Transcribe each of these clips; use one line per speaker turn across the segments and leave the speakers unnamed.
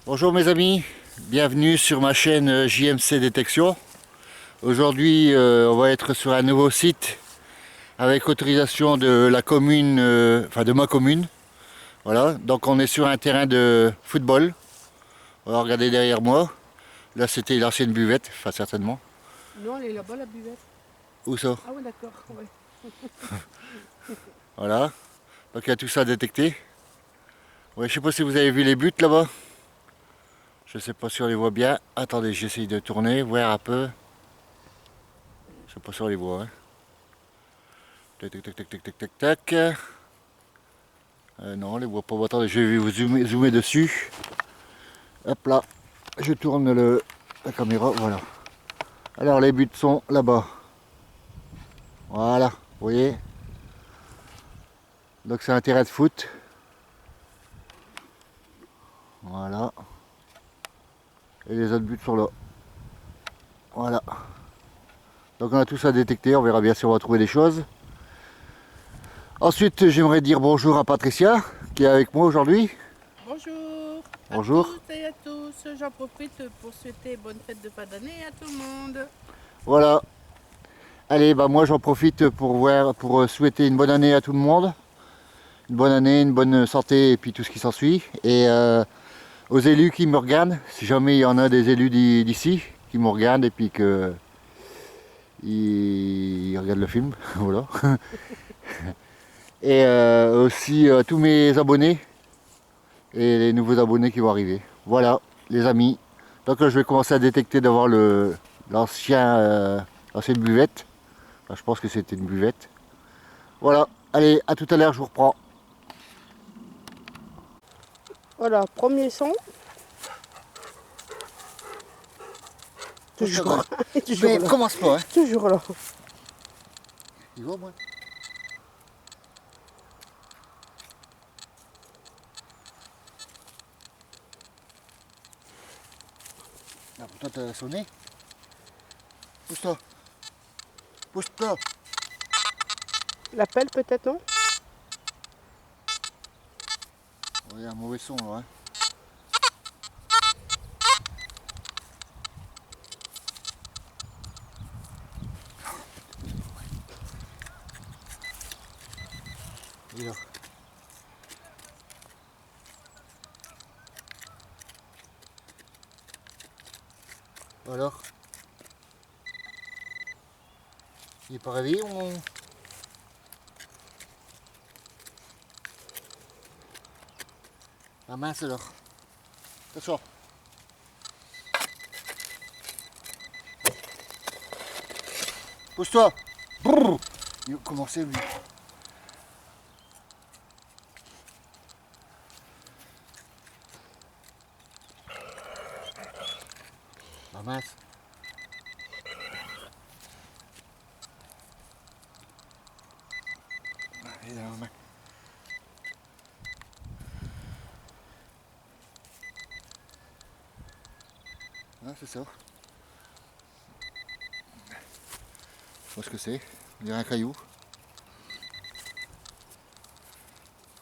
Bonjour mes amis, bienvenue sur ma chaîne JMC Détection. Aujourd'hui on va être sur un nouveau site avec autorisation de la commune, de ma commune. Voilà, donc on est sur un terrain de football. Voilà, regardez derrière moi. Là c'était l'ancienne buvette, enfin certainement.
Non, elle est là-bas la buvette.
Où ça?
Ah ouais, d'accord. Ouais.
Voilà, donc il y a tout ça détecté. Ouais, je sais pas si vous avez vu les buts là-bas. Je sais pas si on les voit bien. Attendez, j'essaye de tourner, voir un peu. Je sais pas si on les voit. Hein. Tac, tac, tac, tac, tac, tac, tac, tac. Non, on les voit pas. Attendez, je vais vous zoomer dessus. Hop là, je tourne la caméra, voilà. Alors les buts sont là-bas. Voilà, vous voyez. Donc c'est un terrain de foot. Voilà. Et les autres buts sont là. Voilà. Donc on a tout ça détecté, on verra bien si on va trouver des choses. Ensuite, j'aimerais dire bonjour à Patricia, qui est avec moi aujourd'hui.
Bonjour.
Bonjour.
À toutes et à tous. J'en profite pour souhaiter bonne fête de fin d'année à tout le monde.
Voilà. Allez, bah moi j'en profite pour souhaiter une bonne année à tout le monde. Une bonne année, une bonne santé et puis tout ce qui s'ensuit. Et aux élus qui me regardent, si jamais il y en a des élus d'ici qui me regardent et puis que ils regardent le film, voilà. Et aussi tous mes abonnés et les nouveaux abonnés qui vont arriver. Voilà les amis. Donc je vais commencer à détecter d'avoir l'ancienne buvette. Enfin, je pense que c'était une buvette. Voilà, allez, à tout à l'heure, je vous reprends.
Voilà, premier son. Toujours, toujours
Mais
là.
commence pas, hein.
Toujours là.
Il va, moi. Ah, pourtant, t'as sonné. Pousse-toi. Pousse-toi.
L'appel peut-être, non?
Il y a un mauvais son, là. Hein. Il est là. Alors, il est pas réveillé ou... Ah mince alors. Attention. Pousse-toi. Brrr. Il va commencer lui. Ah mince. Il est dans la main. Ah, c'est ça. Je sais pas ce que c'est. Il y a un caillou.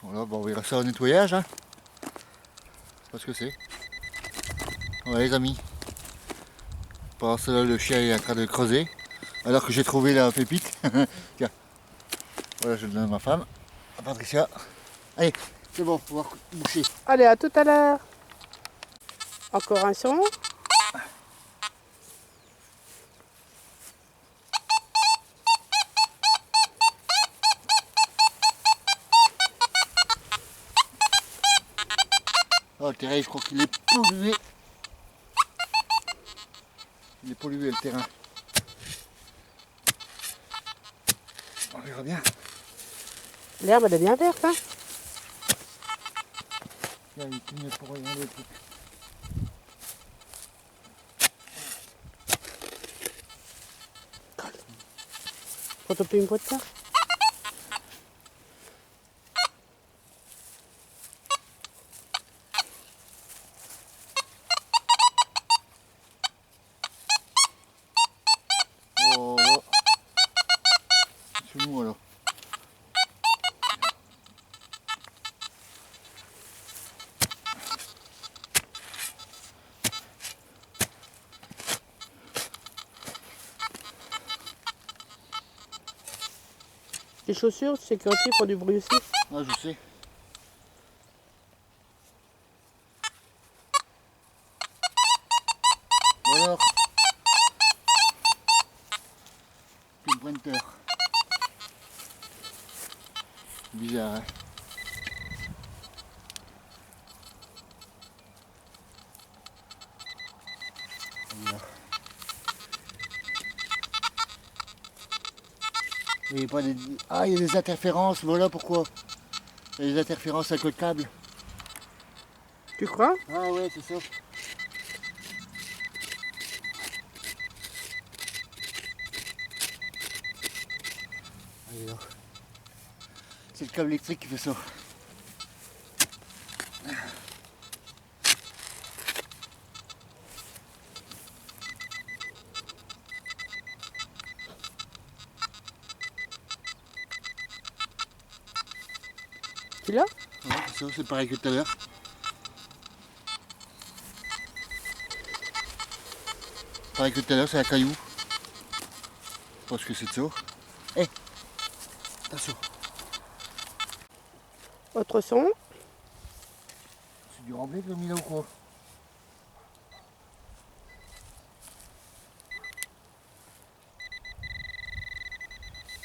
Voilà, bon, on verra ça au nettoyage. Hein. Je sais pas ce que c'est. Voilà les amis. Pendant cela, le chien est en train de creuser. Alors que j'ai trouvé la pépite. Tiens. Voilà, je le donne à ma femme. À Patricia. Allez, c'est bon, on va boucher.
Allez, à tout à l'heure. Encore un son.
Oh, le terrain, je crois qu'il est pollué. Il est pollué le terrain. On verra bien.
L'herbe, elle est bien verte, hein.
Tiens, il cligne pour rien le truc.
Faut taper une boîte de ça.
Oh là. C'est nous alors.
Les chaussures de sécurité font du bruit aussi.
Ah, je sais. Bon alors. Quel pointeur. Bizarre, hein. Voilà. Il y a pas des... Ah, il y a des interférences, voilà pourquoi. Il y a des interférences avec le câble.
Tu crois?
Ah ouais, c'est ça. Allez, là. C'est le câble électrique qui fait ça.
Tu l'as?
Ouais, c'est ça, c'est pareil que tout à l'heure. Pareil que tout à l'heure, c'est un caillou. Je pense que c'est ça. Eh, attention.
Autre son.
C'est du remblai que j'ai mis là ou quoi?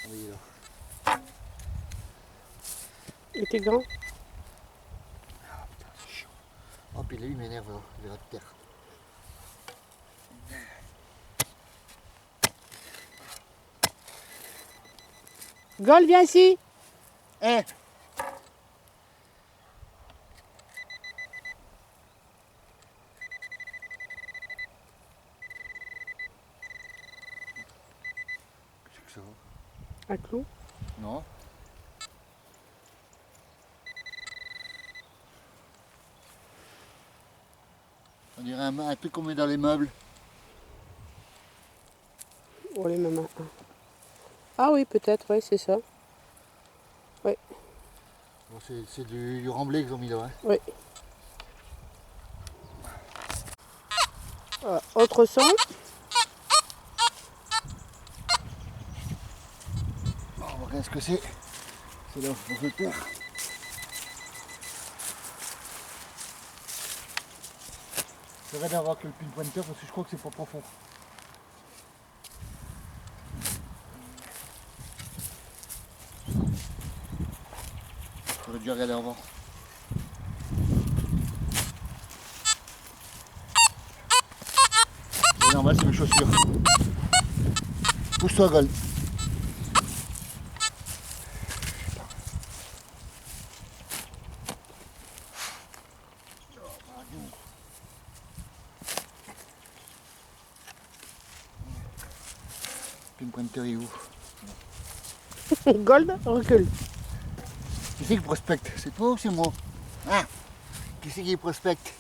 Oui, là.
Et tes gants?
Ah putain, c'est chiant. Oh, puis là, il m'énerve là, il verra de terre.
Gol, viens ici.
Eh, qu'est-ce que ça va?
Un clou.
Non. On dirait un truc qu'on met dans les meubles.
Oh, les mamans. Ah oui, peut-être, oui, c'est ça.
Bon, c'est du remblai qu'ils ont mis là. Hein.
Oui. Autre son.
Bon, on va regarder ce que c'est. C'est là, on se perd. Ça va d'avoir que le pinpointer parce que je crois que c'est pas profond. J'aurais dû regarder avant. C'est normal, c'est mes chaussures. Pousse-toi, Gold. Pinpointer est où?
Gold, recule.
Qui c'est qui prospecte? C'est toi ou c'est moi? Hein? Qui c'est qui prospecte?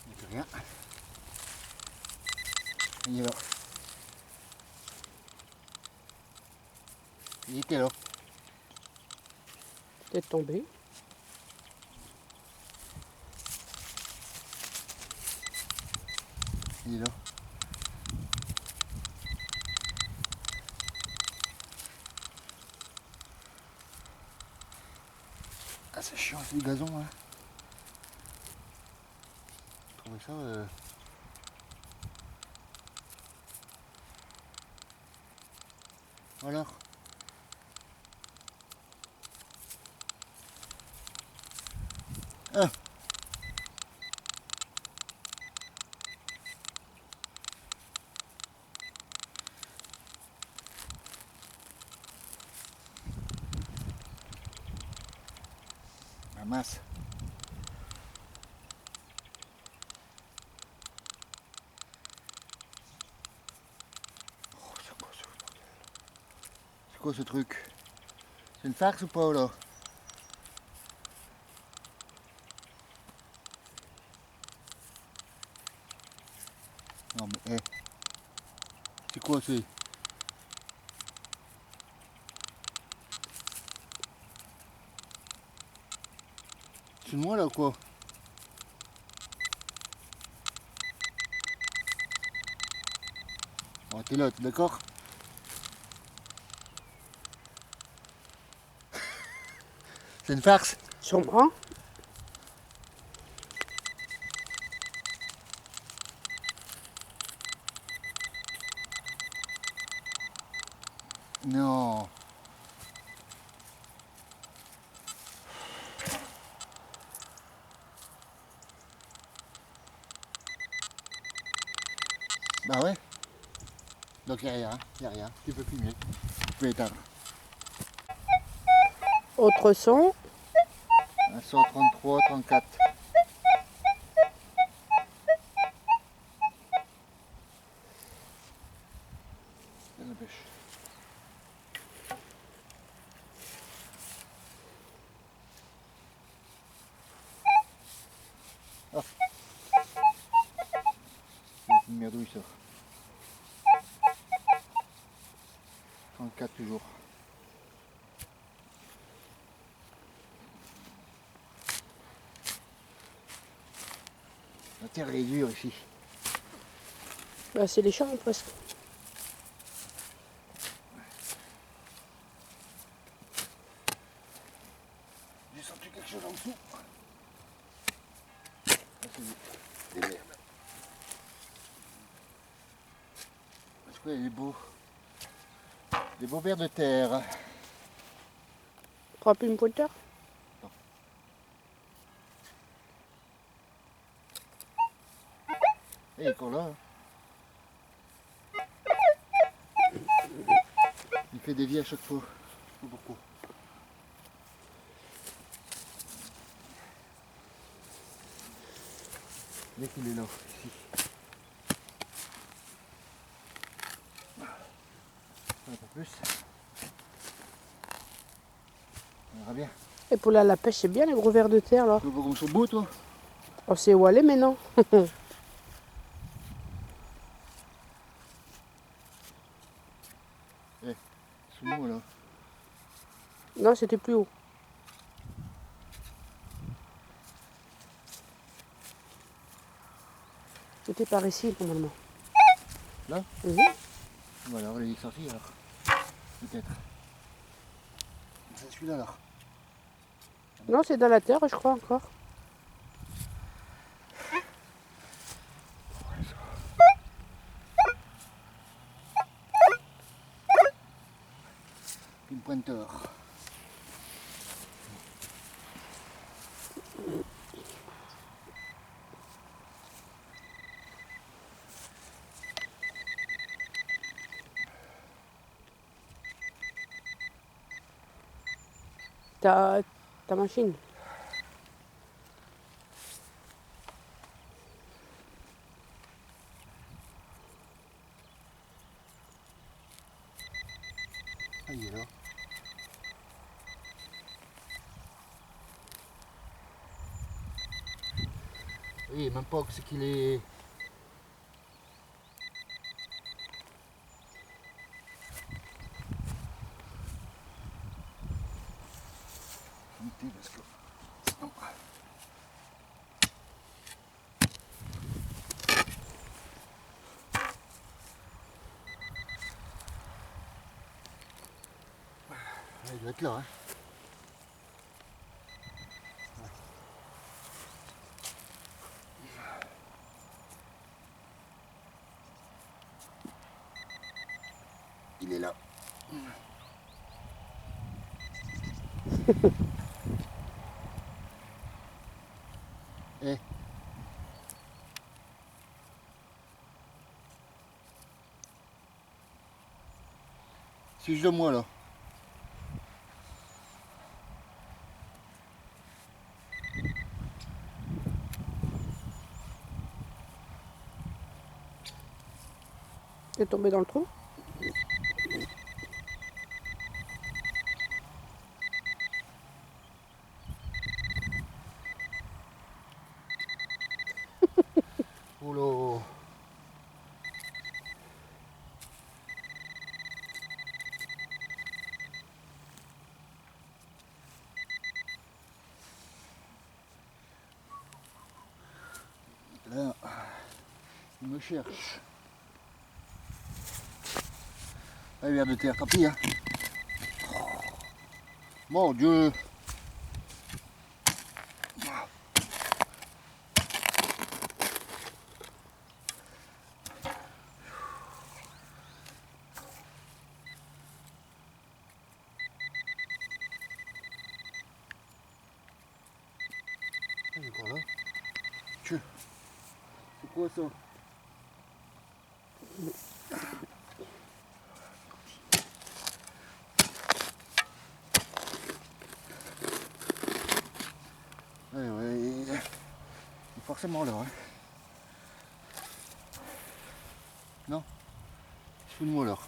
Il n'y a plus rien. Il est là. Il était là.
Peut-être tombé.
Il est là. Ah, c'est chiant, c'est du gazon, hein. Je trouvais ça... Alors Un. Ramasse. Oh, c'est quoi ce truc? C'est une farce ou pas là? Non mais c'est quoi c'est? C'est moi là ou quoi? Oh, t'es là, t'es d'accord? C'est une farce?
Sûrement.
Non. Bah ouais. Donc il n'y a rien, il n'y a rien. Tu peux filmer. Tu peux éteindre.
Autre son.
133, 34. La pêche. Ah. C'est une merdouille ça. 34 toujours. La terre est dure ici.
Bah, c'est les champs presque.
J'ai senti quelque chose en dessous. Ah, c'est des merdes. Parce qu'il y a des beaux vers de terre.
Frappe une pointeur.
Et il est encore là. Hein. Il fait des vies à chaque fois. Je sais pas pourquoi. Dès qu'il est là, ici. Un peu plus. On verra bien.
Et pour la pêche, c'est bien les gros vers de terre là.
Tu vois comme son beau toi?
On sait où aller maintenant.
Sous moi là.
Non, c'était plus haut. C'était par ici normalement.
Là?
Mhm.
Bon alors il est sorti alors. Peut-être. C'est celui-là alors.
Non, c'est dans la terre, je crois encore.
Une pointeur.
Ta machine.
Ah il est là. Oui, même pas que c'est qu'il est. Parce que. Non. Il doit être là. Hein. Il est là. Eh. Suis de moi là.
T'es tombé dans le trou?
Oh là. Là, il me cherche. Ah, vers de terre, tant pis, hein. Mon Dieu. Ah, il est encore là. Tiens. C'est quoi ça? Ouais, ouais, il est forcément là. Hein. Non? Sous le mot alors.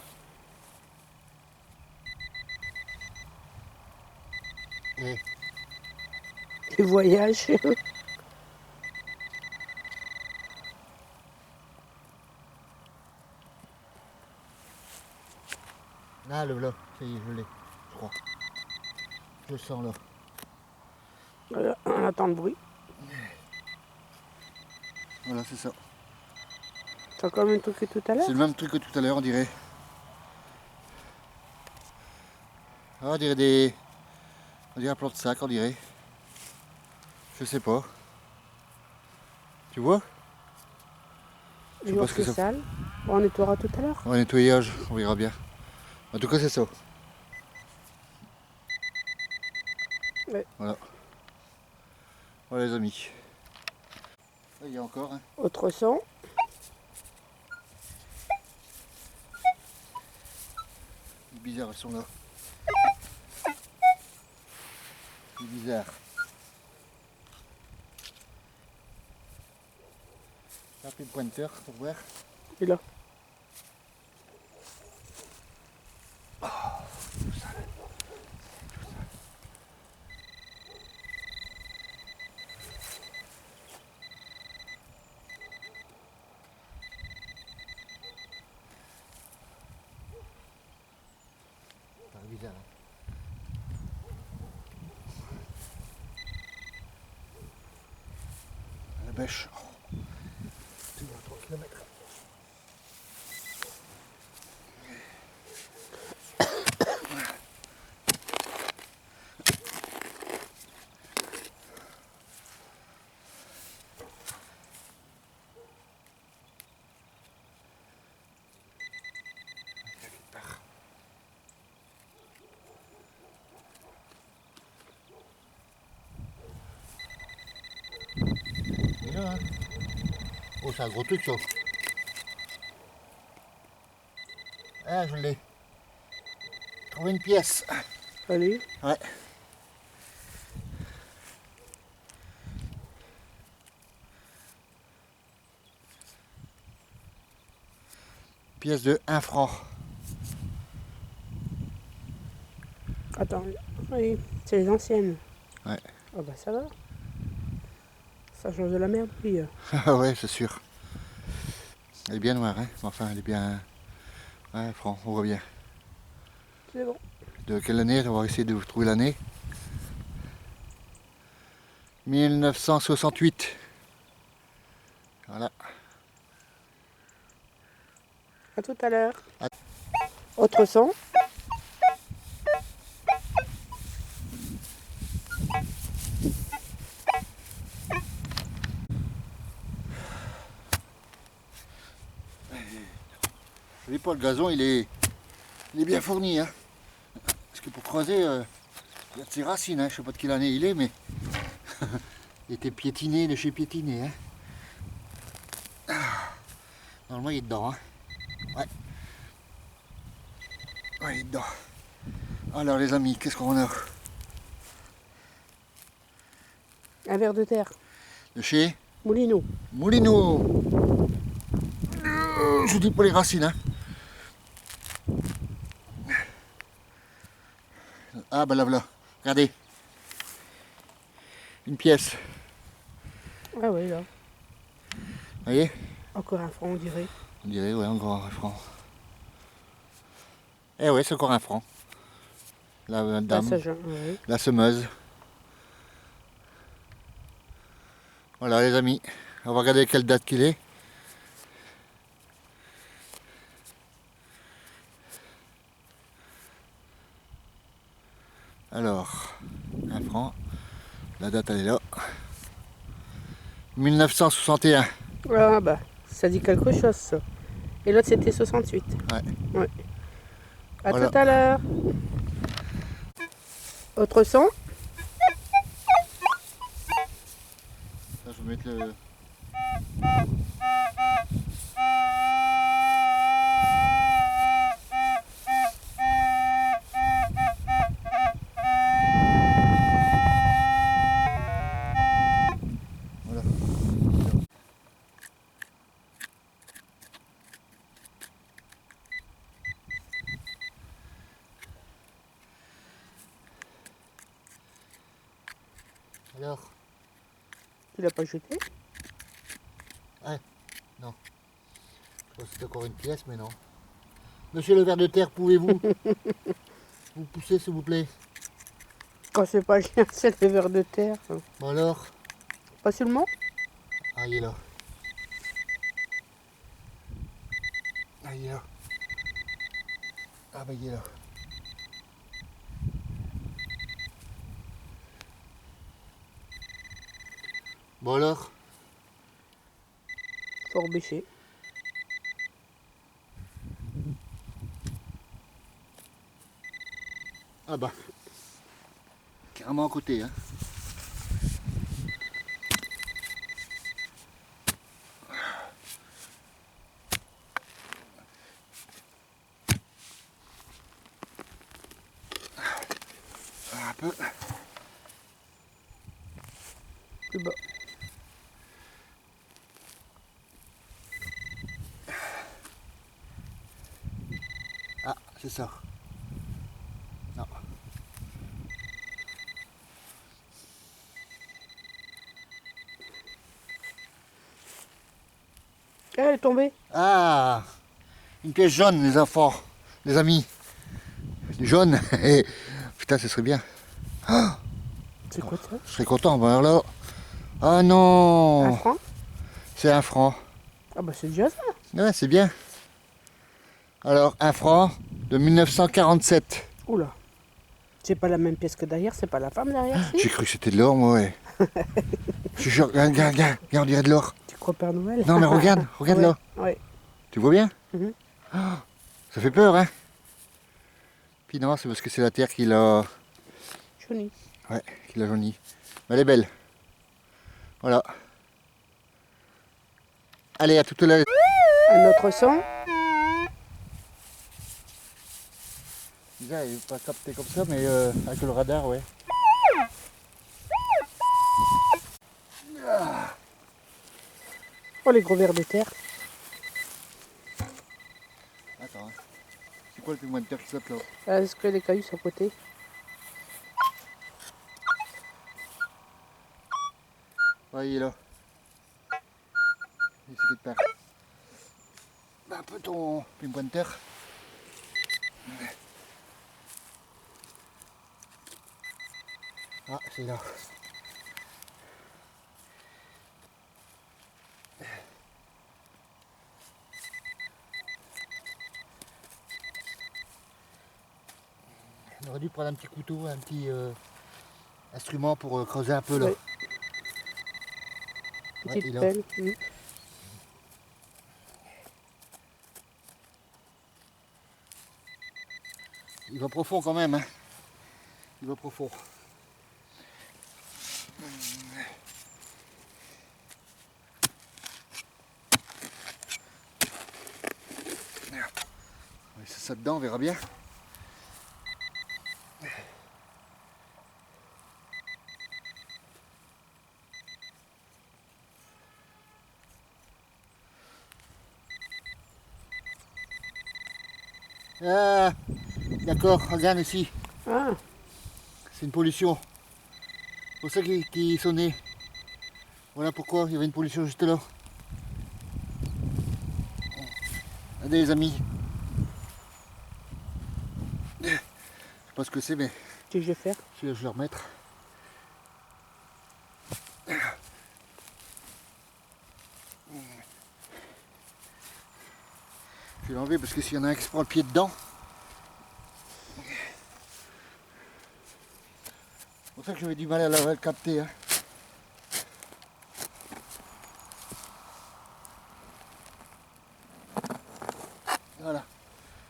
Eh.
Tu voyages.
Là, le là, ça y est, je l'ai, je crois. Je le sens là.
Voilà, on attend le bruit.
Voilà, c'est ça.
C'est encore le même truc que tout à l'heure?
C'est le même truc que tout à l'heure, on dirait. Ah, on dirait des. On dirait un plan de sac, on dirait. Je sais pas. Tu vois?
Je
sais pas
vois
ce
que
que
c'est
ça-
sale. On nettoiera tout à l'heure.
Ouais, nettoyage, on verra bien. En tout cas, c'est ça.
Ouais.
Voilà. Voilà les amis. Là, il y a encore, hein.
Autre son.
C'est bizarre, elles sont là. C'est bizarre. J'ai appelé le pointeur pour voir.
Et là.
C'est bizarre, hein. La bêche. Oh. C'est bon, 3 km. Et là, hein. Oh, c'est un gros truc ça. Ah, je l'ai. Trouvé une pièce.
Allez.
Ouais. Pièce de 1 franc.
Attends. Oui, c'est les anciennes.
Ouais.
Ah bah ça va. Ça change de la merde, puis.
Ah ouais, c'est sûr. Elle est bien noire, hein. Enfin, elle est bien. Ouais, franc, on voit bien.
C'est bon.
De quelle année? On va essayer de vous trouver l'année. 1968. Voilà.
À tout à l'heure.
À-
Autre son.
Je dis pas, le gazon il est bien fourni, hein. Parce que pour creuser, il y a de ses racines, hein. Je sais pas de quelle année il est, mais Il était piétiné de chez piétiné. Hein. Ah. Normalement il est dedans. Hein. Ouais. Ouais, il est dedans. Alors les amis, qu'est-ce qu'on a?
Un ver de terre.
De chez
Moulineau.
Moulineau. Je vous dis pour les racines. Hein. Ah bah là voilà. Regardez. Une pièce.
Ah oui, là.
Vous voyez?
Encore un franc, on dirait.
On dirait, ouais, encore un franc. Eh ouais, c'est encore un franc. La dame,
Ouais.
la semeuse. Voilà les amis, on va regarder quelle date qu'il est. Alors, un franc, la date elle est là. 1961.
Ah bah, ça dit quelque chose, ça. Et l'autre, c'était 68.
Ouais.
Ouais. À
Voilà.
tout à l'heure. Autre son?
Là, je vais mettre le... Voilà. Alors,
Tu l'as pas jeté?
non. Je pense que c'est encore une pièce, mais non. Monsieur le ver de terre, pouvez-vous vous pousser s'il vous plaît?
Quand c'est pas bien, c'est le ver de terre.
Bon alors,
Pas seulement?
ah il est là. Ah il est là. Ah bah il est là. Bon alors,
Fort bêché.
ah bah, carrément à côté hein. Un peu.
Plus bas.
Ah, c'est ça. Non.
Ah, elle est tombée.
Ah, une pièce jaune les enfants, les amis. Jaune. Et putain, ce serait bien.
C'est quoi ça?
Je serais content. Bon alors là. Ah
Un
non,
franc?
c'est un franc.
Ah bah c'est déjà ça.
Ouais, c'est bien. Alors, un franc de 1947.
Oula. C'est pas la même pièce que derrière, c'est pas la femme derrière, si?
J'ai cru que c'était de l'or, moi, ouais. Je suis sûr, regarde, on dirait de l'or.
Tu crois Père Noël?
Non, mais regarde
Ouais,
là.
ouais.
Tu vois bien?
Mhm.
Ah, ça fait peur, hein? Puis non, c'est parce que c'est la terre qui l'a...
Johnny.
Ouais, qui l'a jaunie. Mais elle est belle. Voilà. Allez, à tout à l'heure.
Un autre son?
Déjà, il n'est pas capté comme ça, mais avec le radar, ouais.
Oh, les gros vers de terre.
Attends, hein. C'est quoi le pigment de terre qui saute là?
Est-ce que les cailloux sont à côté?
Ouais, il est là. Il suffit de perdre. Un peu ton pigment de terre. Ah, c'est là. On aurait dû prendre un petit couteau, un petit instrument pour creuser un peu là.
Ouais.
Ouais,
Petite
il a-
pelle.
Il va profond quand même. Hein. Il va profond. ça dedans, on verra bien. Ah, d'accord, regarde ici,
Ah,
c'est une pollution. C'est pour ça qu'il sonnait. Voilà pourquoi il y avait une pollution juste là. Regardez les amis. Je sais pas ce que c'est, mais
qu'est-ce que je vais faire?
je vais le remettre. Je vais l'enlever parce que s'il y en a un qui se prend le pied dedans. C'est pour ça que j'avais du mal à le capter. Hein. Voilà.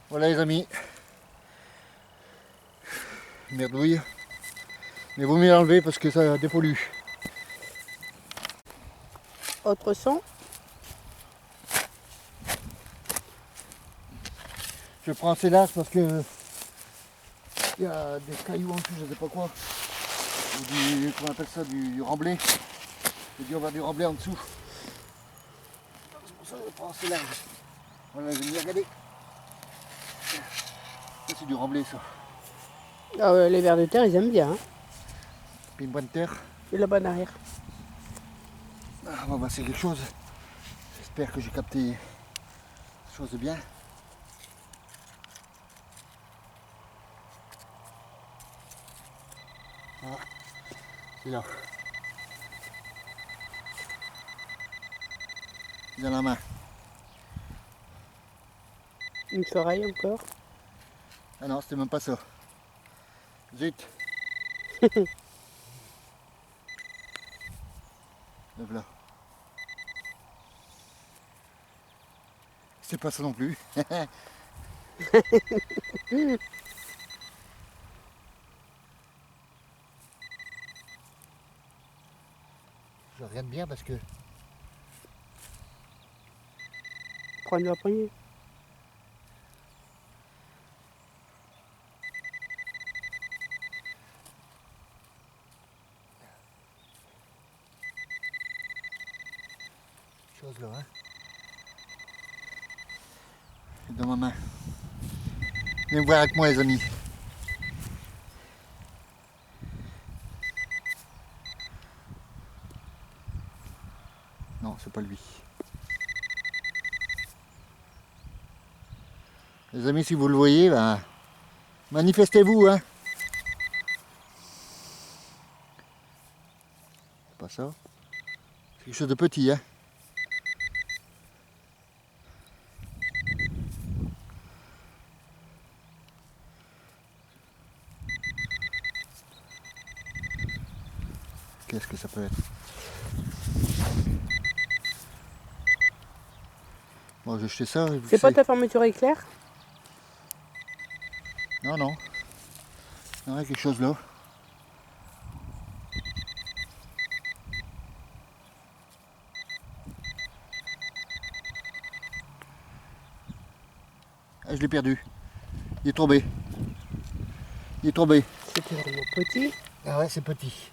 Voilà les amis. Merdouille. Mais vaut mieux l'enlever parce que ça dépollue.
Autre son?
Je prends ces laces parce que il y a des cailloux en dessous, je ne sais pas quoi. Ou du, comment on appelle ça, du remblai. J'ai dû avoir du remblai en dessous. C'est pour ça que je prends ces laces. Voilà, je vais venir regarder. Ça c'est du remblai ça.
Ah ouais, les vers de terre, ils aiment bien. Hein.
Puis une bonne terre.
Et là-bas en arrière.
Ah, bon, bah, c'est quelque chose. J'espère que j'ai capté quelque chose de bien. Voilà. C'est là. Dans la main.
Une ferraille encore.
Ah non, c'était même pas ça. Zut. Le voilà. C'est pas ça non plus. Je regarde bien parce que
Prendre la poignée.
chose là, hein. C'est dans ma main. Venez me voir avec moi les amis. Non, c'est pas lui. Les amis, si vous le voyez, ben, manifestez-vous, hein. C'est pas ça. C'est quelque chose de petit, hein. Qu'est-ce que ça peut être? Bon, je vais jeter ça.
C'est pas ta fermeture éclair?
Non, non. Il y a quelque chose là. Ah, je l'ai perdu. Il est tombé. Il est tombé.
C'était vraiment petit.
Ah ouais, c'est petit.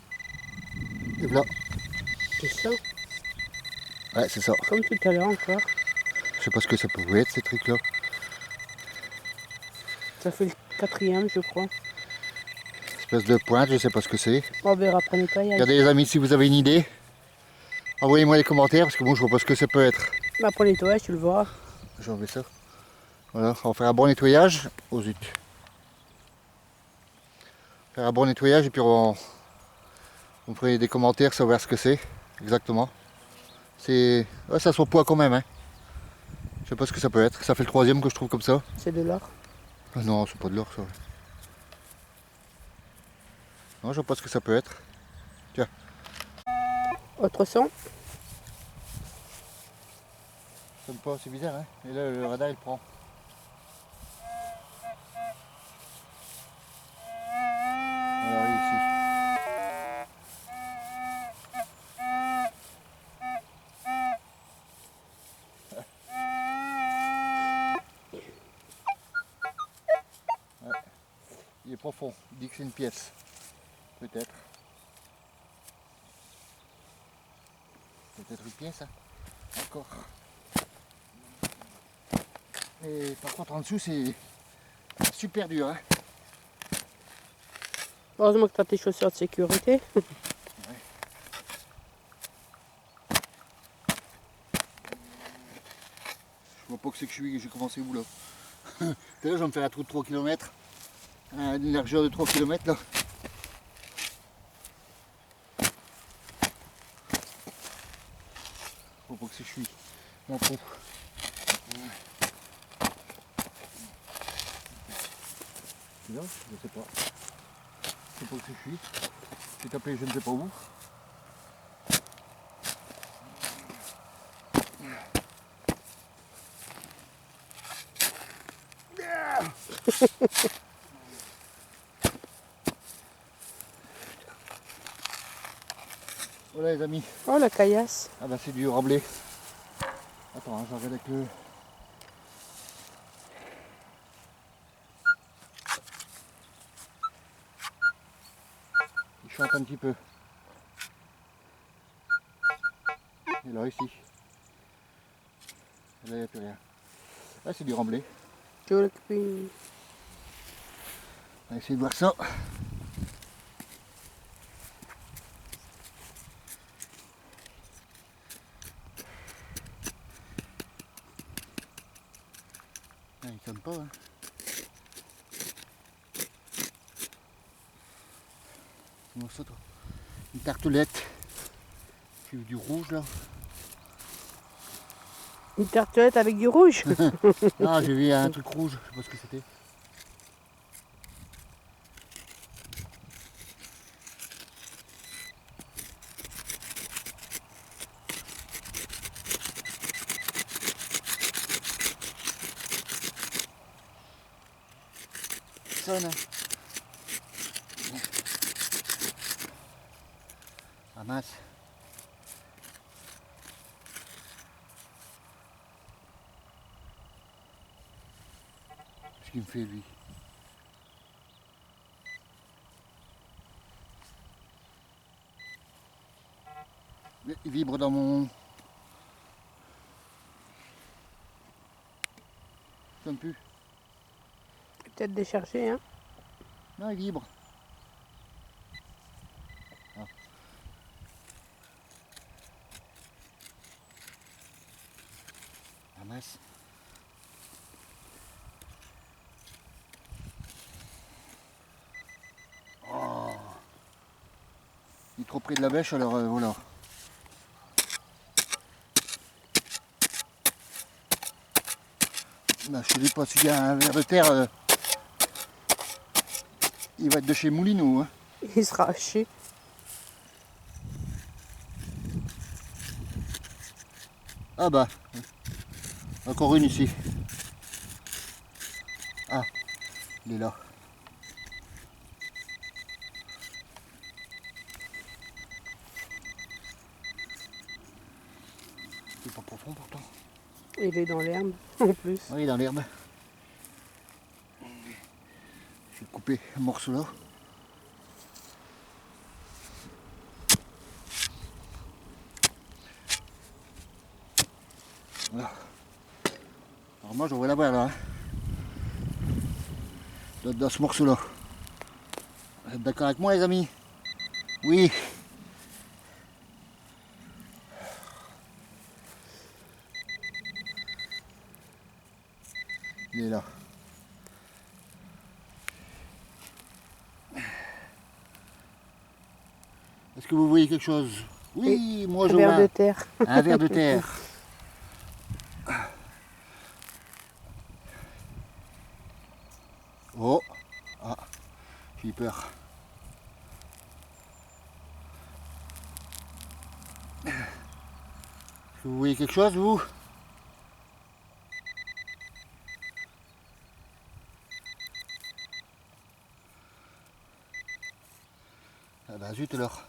Et voilà.
C'est ça.
Ouais, c'est ça.
Comme tout à l'heure encore.
Je sais pas ce que ça pouvait être ces trucs là.
Ça fait le 4e, je crois.
Espèce de pointe, je sais pas ce que c'est.
On verra après nettoyage.
Regardez les amis si vous avez une idée. Envoyez-moi les commentaires parce que bon je vois pas ce que ça peut être.
Mais après nettoyage, tu le verras.
J'ai enlevé ça. Voilà, on va faire un bon nettoyage. Oh zut. Faire un bon nettoyage et puis on ferait des commentaires savoir ce que c'est exactement. C'est. Ouais, ça a son poids quand même hein. Je sais pas ce que ça peut être. Ça fait le 3e que je trouve comme ça.
C'est de l'or.
Ah non, c'est pas de l'or ça. Non, je vois pas ce que ça peut être. Tiens.
Autre son?
Ça me pas, c'est bizarre hein. Et là le radar il prend. Voilà, ici. est profond. Il dit que c'est une pièce. Peut-être. Peut-être une pièce, hein. Encore. Et par contre en dessous c'est super dur, hein.
Heureusement que tu as tes chaussures de sécurité.
Je vois pas que c'est que j'ai commencé où là. Tout à l'heure je vais me faire un trou de 3 km. Une largeur de 3 km là. Je vois pas que c'est que je suis mon trou. Là, je sais pas. Je sais pas où c'est que je suis. J'ai tapé je ne sais pas où. Voilà les amis.
Oh la caillasse.
Ah bah c'est du remblai. Attends, hein, je regarde avec le... Il chante un petit peu. Et là ici. Et là il n'y a plus rien. Là c'est du remblai.
Je veux le-
On va essayer de voir ça. Ah, il sonne pas, hein. Comment ça, toi? Une tartelette. J'ai vu du rouge là.
Une tartelette avec du rouge.
Ah, j'ai vu un truc rouge, je sais pas ce que c'était. Ça sonne. Ah mince. Qu'est-ce qu'il me fait lui? Il vibre dans mon... Il sonne plus.
Peut-être déchargé, hein.
Non, il vibre. Ah. Ah mince. Oh. Il est trop près de la bêche alors voilà. Là, je te dis pas s'il y a un ver de terre, il va être de chez Moulineau, hein.
Il sera haché.
Ah bah, encore une ici. Ah, il est là. C'est pas profond pourtant.
Il est dans l'herbe en plus.
Oui, dans l'herbe. Je vais couper un morceau là. Voilà. Alors moi je devrais l'avoir là. Hein. Dans ce morceau là. Vous êtes d'accord avec moi les amis? Oui. Il est là. Est-ce que vous voyez quelque chose? Oui, moi je
Un ver
vois
de terre.
un ver de terre. Oh, ah, j'ai eu peur. Est-ce que vous voyez quelque chose vous? Ah bah zut alors.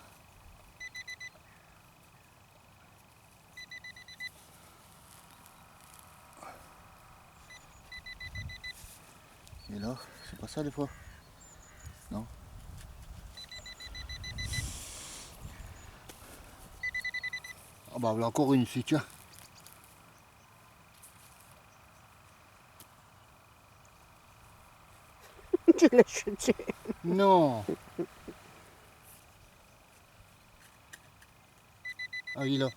Et là, c'est pas ça des fois. Non. Ah bah voilà encore une ici, tiens.
Tu l'as chuté.
Non. Ah il est là.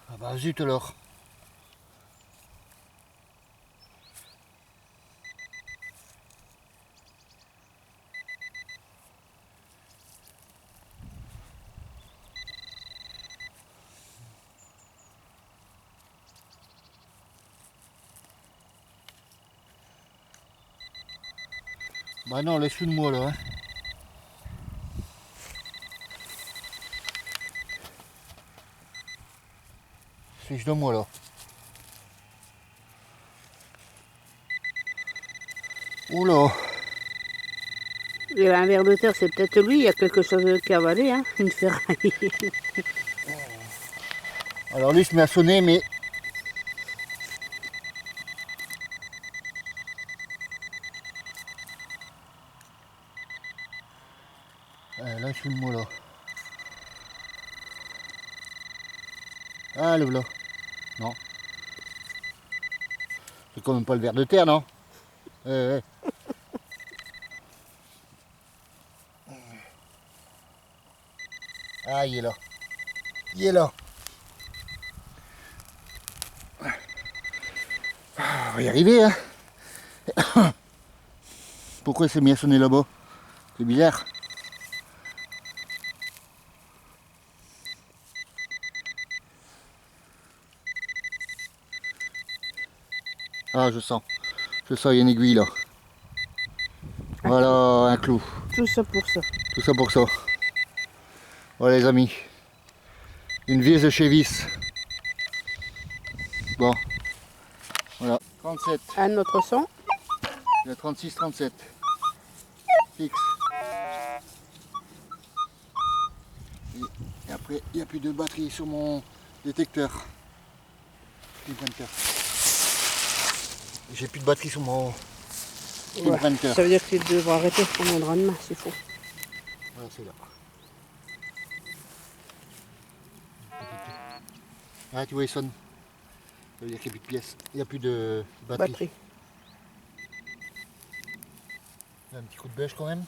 Ah bah zut alors. Bah non, laisse-le moi là. Hein. Fiche de moi là. Oula.
Il a un ver de terre, c'est peut-être lui, il y a quelque chose qui a avalé, hein, une ferraille.
Alors lui, il se met à sonner, mais... là, je suis le mot là. Ah, le voilà. Non. C'est quand même pas le ver de terre, non? Eh. Ah, il est là. Il est là. Ah, on va y arriver, hein. Pourquoi il s'est mis à sonner là-bas? C'est bizarre. Ah, je sens. Je sens, il y a une aiguille là. Voilà, un clou.
Tout ça pour ça.
Tout ça pour ça. Voilà les amis. Une vis de chez vis. Bon. Voilà. 37.
Un autre son.
Le 36-37. Fixe. Et après, il n'y a plus de batterie sur mon détecteur. J'ai plus de batterie sur mon
Ouais.
printer.
Ça veut dire qu'il devra arrêter pour mon lendemain, c'est faux.
Voilà, c'est là. Ah, tu vois, il sonne. Ça veut dire qu'il n'y a plus de pièces. Il n'y a plus de batterie. Il y a un petit coup de bêche quand même.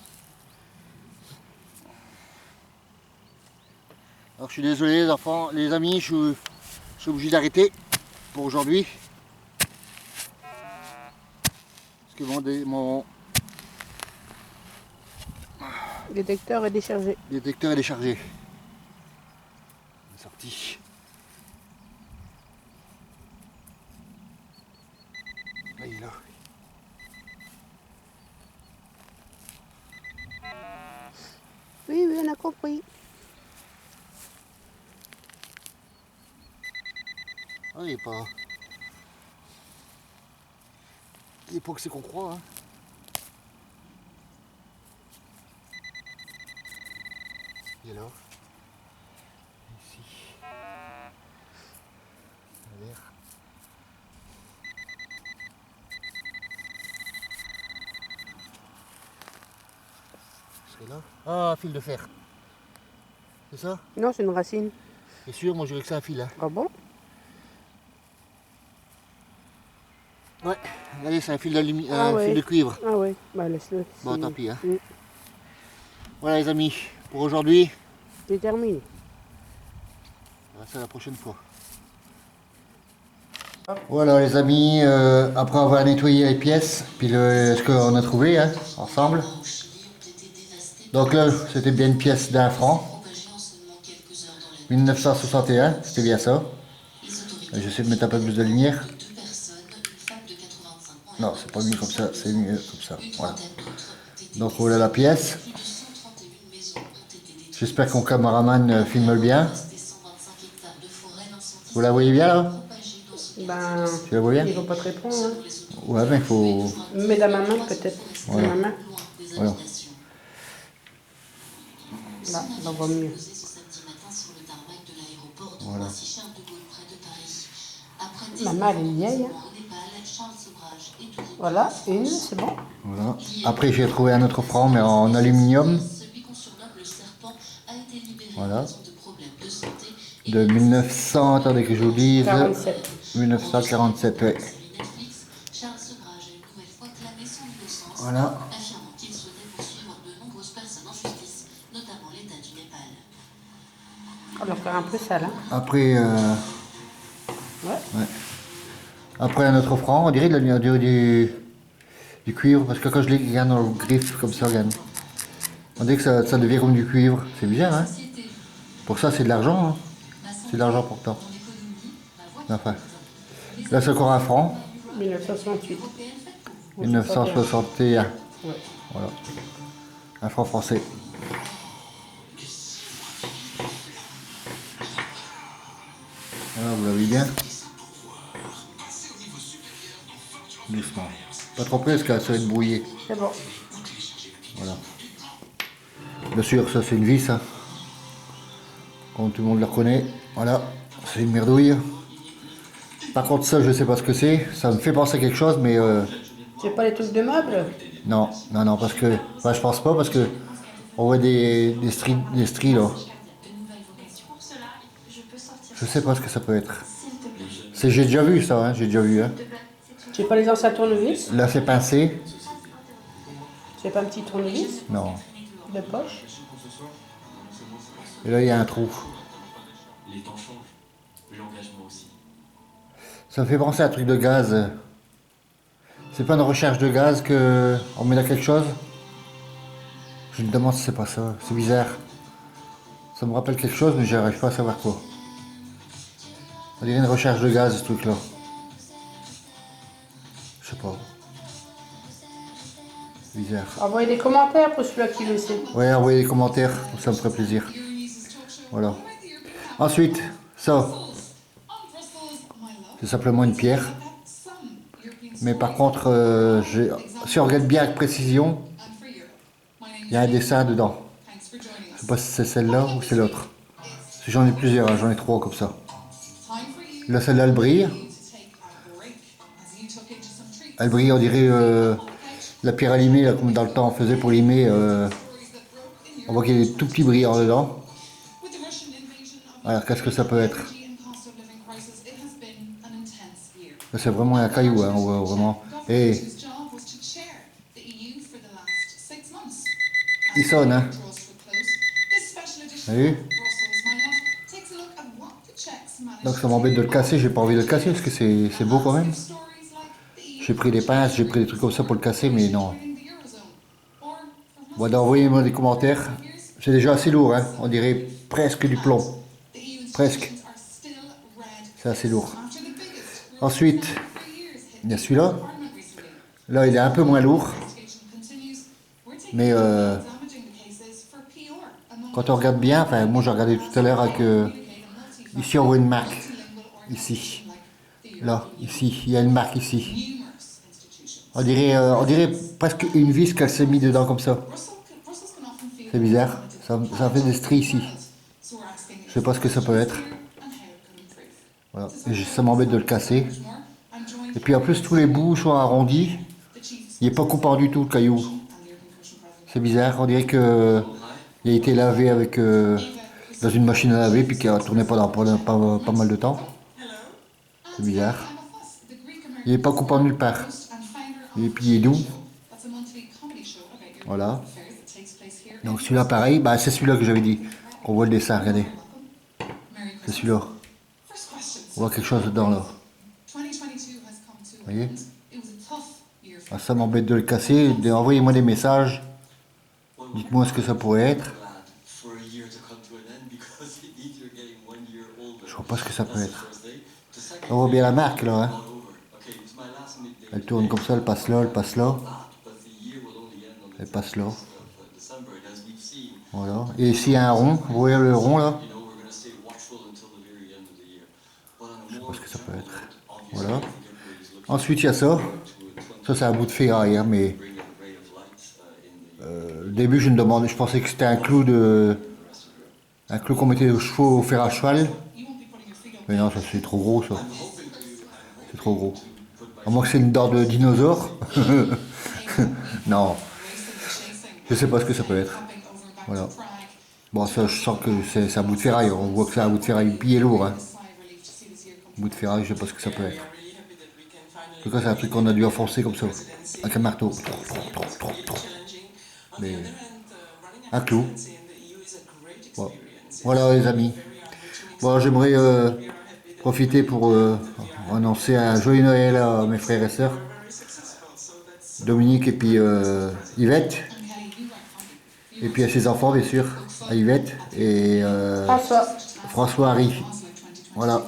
Alors je suis désolé les enfants, les amis, je suis obligé d'arrêter pour aujourd'hui. Parce que mon
Le détecteur est déchargé.
détecteur est déchargé. Il est sorti. Là, il est là.
Oui, oui, on a compris.
Ah, il est pas... Il est pas que c'est qu'on croit. Hein. Il est là. Ici. À l'air. C'est là. Ah, fil de fer. C'est ça?
Non, c'est une racine.
C'est sûr, moi je dirais que c'est un fil. Hein.
Ah bon?
Ouais, regardez, c'est un fil d'aluminium,
Ah ouais.
fil de cuivre.
Ah oui, bah laisse-le.
Bon, tant pis. Hein.
Mm.
Voilà les amis, pour aujourd'hui,
C'est terminé.
c'est la prochaine fois. Voilà les amis, après avoir nettoyé les pièces, puis ce qu'on a trouvé hein, ensemble. Donc là, c'était bien une pièce d'1 franc. 1961, c'était bien ça. J'essaie de mettre un peu plus de lumière. Non, c'est pas mieux comme ça, c'est mieux comme ça. Voilà. Donc voilà la pièce. J'espère que mon caméraman filme bien. Vous la voyez bien là?
Ben,
Tu la vois bien?
il ne va pas te répondre. Hein.
Ouais, mais il faut...
Mais dans ma main, peut-être.
Voilà.
Dans ma main.
Voilà.
Là, on voit mieux.
Voilà.
Maman, elle est vieille. Voilà, une, c'est bon.
Voilà. Après, j'ai trouvé un autre franc, mais en aluminium. Voilà. De 1900, attendez que je vous dise.
47.
1947, ouais. Voilà.
On va faire un peu sale. Hein.
Après,
Ouais.
ouais. Après un autre franc, on dirait, du cuivre, parce que quand je les regarde dans le griffe comme ça, regarde. On dirait que ça devient comme du cuivre. C'est bizarre, hein? Pour ça, c'est de l'argent, hein? C'est de l'argent pourtant. Enfin. Là, c'est encore un franc.
1968.
1961.
Ouais.
Voilà. Un franc français. Voilà, vous l'avez bien. Doucement. Pas trop près parce que ça va être brouillé.
C'est bon.
Voilà. Bien sûr, ça c'est une vis, hein. Comme tout le monde le reconnaît. Voilà, c'est une merdouille. Par contre, ça, je sais pas ce que c'est. Ça me fait penser à quelque chose, mais
C'est pas les trucs de meubles?
non, non, non, parce que, enfin, je pense pas, parce que on voit des stries là. Je sais pas ce que ça peut être. J'ai déjà vu ça, hein, j'ai déjà vu. Hein.
C'est pas les anciens tournevis?
Là, c'est pincé.
C'est pas un petit tournevis
Non.
de poche?
Et là, il y a un trou.
Les temps changent, mais l'engagement aussi.
Ça me fait penser à un truc de gaz. C'est pas une recherche de gaz que on met là quelque chose? Je me demande si c'est pas ça. C'est bizarre. Ça me rappelle quelque chose, mais j'arrive pas à savoir quoi. On dirait une recherche de gaz, ce truc-là. Je sais pas. Bizarre.
Envoyez des commentaires pour celui-là qui le sait.
Ouais, envoyez des commentaires, ça me ferait plaisir. Voilà. Ensuite, ça. C'est simplement une pierre. Mais par contre, si on regarde bien avec précision, il y a un dessin dedans. Je sais pas si c'est celle-là ou c'est l'autre. J'en ai plusieurs, hein, j'en ai 3 comme ça. Là, celle-là, elle brille. Elle brille, on dirait la pierre à limer, là, comme dans le temps on faisait pour limer. On voit qu'il y a des tout petits brillants dedans. Alors, qu'est-ce que ça peut être? C'est vraiment un caillou, hein, on voit vraiment. Et il sonne, hein. Vous avez vu? Donc ça m'embête de le casser, j'ai pas envie de le casser parce que c'est beau quand même. J'ai pris des pinces, j'ai pris des trucs comme ça pour le casser, mais non. Bon, envoyez-moi des commentaires. C'est déjà assez lourd, hein. On dirait presque du plomb. Presque. C'est assez lourd. Ensuite, il y a celui-là. Là, il est un peu moins lourd. Mais quand on regarde bien, enfin moi j'ai regardé tout à l'heure avec... ici on voit une marque. Ici. Là, ici. Il y a une marque ici. On dirait presque une vis qu'elle s'est mise dedans comme ça. C'est bizarre. Ça fait des stries ici. Je sais pas ce que ça peut être. Voilà. Et ça m'embête de le casser. Et puis en plus tous les bouts sont arrondis. Il n'est pas coupant du tout le caillou. C'est bizarre. On dirait que il a été lavé avec dans une machine à laver puis qu'il a tourné pendant pas mal de temps. C'est bizarre. Il n'est pas coupant nulle part. Et puis il est doux. Voilà. Donc celui-là pareil, bah, c'est celui-là que j'avais dit. On voit le dessin, regardez. C'est celui-là. On voit quelque chose dedans là. Vous voyez? Ah, ça m'embête de le casser. Envoyez-moi des messages. Dites-moi ce que ça pourrait être. Je vois pas ce que ça peut être. On voit bien la marque là. Hein. Elle tourne comme ça, elle passe là, elle passe là. Elle passe là. Voilà. Et ici il y a un rond. Vous voyez le rond là? Je sais pas ce que ça peut être. Voilà. Ensuite il y a ça. Ça c'est un bout de ferraille, hein, mais au début je pensais que c'était un clou qu'on mettait aux chevaux au fer à cheval. Mais non, ça c'est trop gros ça. C'est trop gros. À moins que c'est une dent de dinosaure. Non. Je sais pas ce que ça peut être. Voilà. Bon, ça, je sens que c'est un bout de ferraille. On voit que c'est un bout de ferraille bien lourd. Hein. Un bout de ferraille, je sais pas ce que ça peut être. En tout cas, c'est un truc qu'on a dû enfoncer comme ça. Avec un marteau. Mais un clou. Bon. Voilà les amis. Bon, j'aimerais profiter pour annoncer un joyeux Noël à mes frères et sœurs. Dominique et puis Yvette. Et puis à ses enfants, bien sûr. À Yvette et François Harry. Voilà.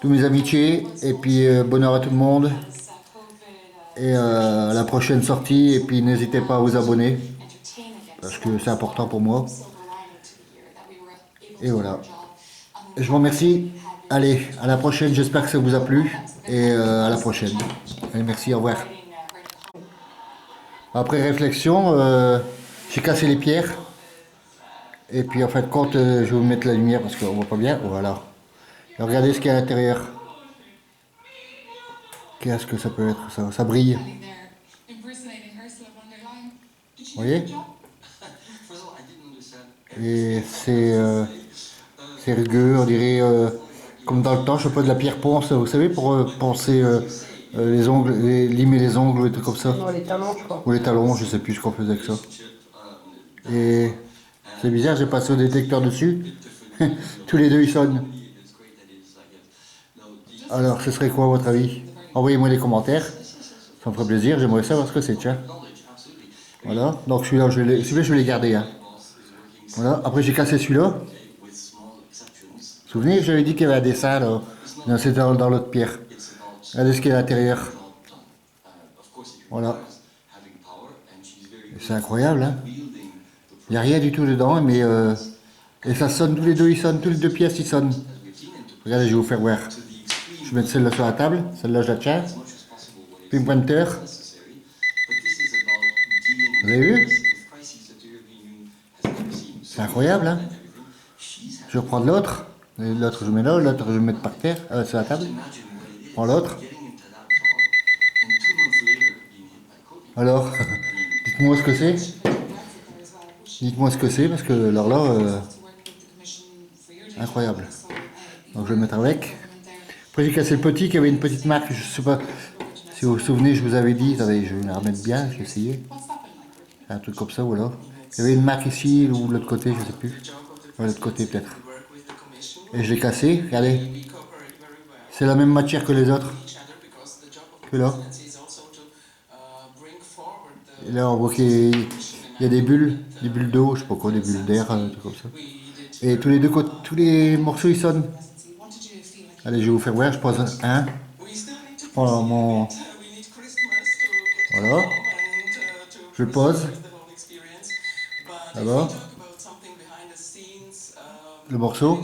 Tous mes amitiés. Et puis bonheur à tout le monde. Et à la prochaine sortie. Et puis n'hésitez pas à vous abonner. Parce que c'est important pour moi. Et voilà. Je vous remercie. Allez, à la prochaine. J'espère que ça vous a plu. Et à la prochaine. Allez, merci, au revoir. Après réflexion, j'ai cassé les pierres. Et puis en fin de compte, je vais vous mettre la lumière parce qu'on voit pas bien. Voilà. Et regardez ce qu'il y a à l'intérieur. Qu'est-ce que ça peut être ça? Ça brille. Vous voyez? Et c'est rugueux, on dirait comme dans le temps, je sais pas, de la pierre ponce, vous savez, pour poncer les ongles, limer les ongles et tout comme ça.
Non, les talons, je crois.
Ou les talons, je sais plus ce qu'on faisait avec ça. Et c'est bizarre, j'ai passé au détecteur dessus. Tous les deux ils sonnent. Alors, ce serait quoi à votre avis? Envoyez-moi des commentaires. Ça me ferait plaisir, j'aimerais savoir ce que c'est, tiens. Voilà, donc celui-là, je vais les garder. Hein. Voilà, après j'ai cassé celui-là. Vous vous souvenez, j'avais dit qu'il y avait un dessin là. Non, c'est dans l'autre pierre. Regardez ce qu'il y a à l'intérieur. Voilà. C'est incroyable, hein. Il n'y a rien du tout dedans, mais et ça sonne, tous les deux ils sonnent, tous les deux pièces ils sonnent. Regardez, je vais vous faire voir. Je vais mettre celle-là sur la table, celle-là je la tiens. Puis pointer. Vous avez vu? C'est incroyable, hein. Je vais reprendre l'autre. L'autre je mets là, l'autre je vais mettre par terre, sur la table. Je prends l'autre. Alors, dites-moi ce que c'est. Dites-moi ce que c'est, parce que alors là, incroyable. Donc je vais le mettre avec. Après j'ai cassé le petit qui avait une petite marque, je sais pas si vous vous souvenez, je vous avais dit, attendez, je vais la remettre bien, j'ai essayé. Un truc comme ça, voilà. Il y avait une marque ici, ou de l'autre côté, je sais plus. De l'autre côté peut-être. Et je l'ai cassé, regardez. C'est la même matière que les autres. Que là. Et là on voit qu'il y a des bulles d'eau, je sais pas quoi, des bulles d'air, un truc comme ça. Et tous les deux côtés, tous les morceaux ils sonnent. Allez, je vais vous faire voir, je pose un. Je prends mon... Voilà. Je le pose. Là-bas. Le morceau.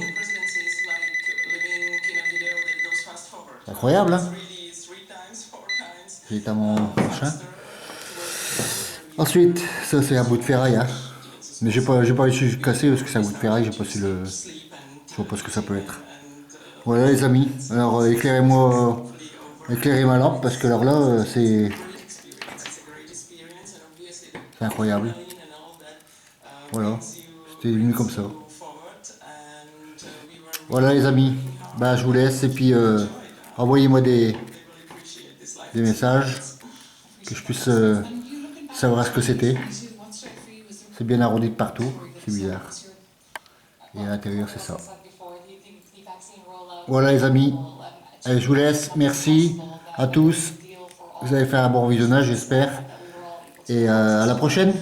C'est incroyable, hein. J'ai à mon machin. Ensuite, ça c'est un bout de ferraille, hein. Mais j'ai pas réussi à casser parce que c'est un bout de ferraille, j'ai pas su le... Je vois pas ce que ça peut être. Voilà les amis, alors éclairez-moi, éclairez ma lampe parce que alors là c'est incroyable. Voilà, c'était venu comme ça. Voilà les amis, bah je vous laisse et puis envoyez-moi des messages que je puisse savoir ce que c'était. C'est bien arrondi de partout, c'est bizarre. Et à l'intérieur c'est ça. Voilà les amis, allez, je vous laisse, merci à tous. Vous avez fait un bon visionnage j'espère. Et à la prochaine.